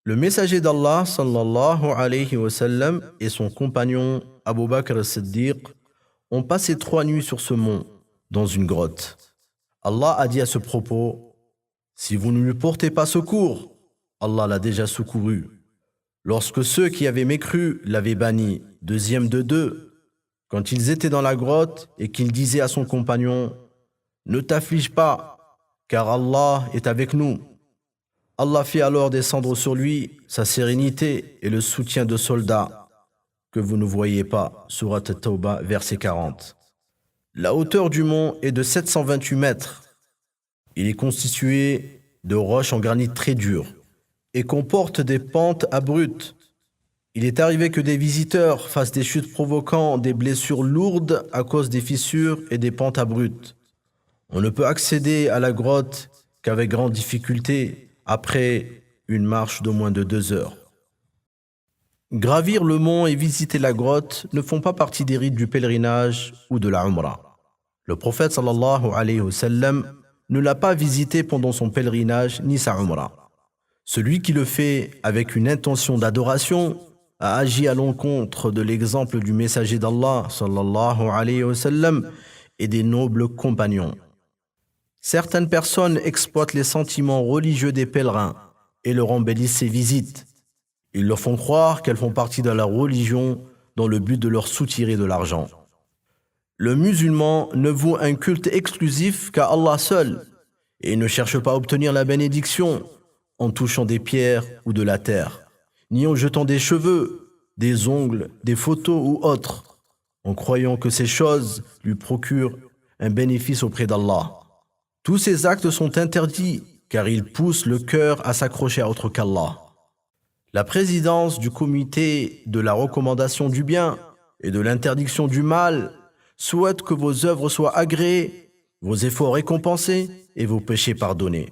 Le messager d'Allah sallallahu alayhi wa sallam et son compagnon Abu Bakr as-Siddiq ont passé 3 nuits sur ce mont, dans une grotte. Allah a dit à ce propos: si vous ne lui portez pas secours, Allah l'a déjà secouru. Lorsque ceux qui avaient mécru l'avaient banni, deuxième de deux, quand ils étaient dans la grotte et qu'il disait à son compagnon: ne t'afflige pas, car Allah est avec nous. Allah fit alors descendre sur lui sa sérénité et le soutien de soldats que vous ne voyez pas. Sourate At-Tawbah, verset 40. La hauteur du mont est de 728 mètres. Il est constitué de roches en granit très dur et comporte des pentes abruptes. Il est arrivé que des visiteurs fassent des chutes provoquant des blessures lourdes à cause des fissures et des pentes abruptes. On ne peut accéder à la grotte qu'avec grande difficulté après une marche d'au moins de 2 heures. Gravir le mont et visiter la grotte ne font pas partie des rites du pèlerinage ou de la Umrah. Le prophète sallallahu alayhi wa sallam ne l'a pas visité pendant son pèlerinage ni sa Umrah. Celui qui le fait avec une intention d'adoration a agi à l'encontre de l'exemple du messager d'Allah sallallahu alayhi wa sallam et des nobles compagnons. Certaines personnes exploitent les sentiments religieux des pèlerins et leur embellissent ces visites. Ils leur font croire qu'elles font partie de la religion dans le but de leur soutirer de l'argent. Le musulman ne voue un culte exclusif qu'à Allah seul et ne cherche pas à obtenir la bénédiction en touchant des pierres ou de la terre, ni en jetant des cheveux, des ongles, des photos ou autres, en croyant que ces choses lui procurent un bénéfice auprès d'Allah. Tous ces actes sont interdits car ils poussent le cœur à s'accrocher à autre qu'Allah. La présidence du comité de la recommandation du bien et de l'interdiction du mal souhaite que vos œuvres soient agréées, vos efforts récompensés et vos péchés pardonnés.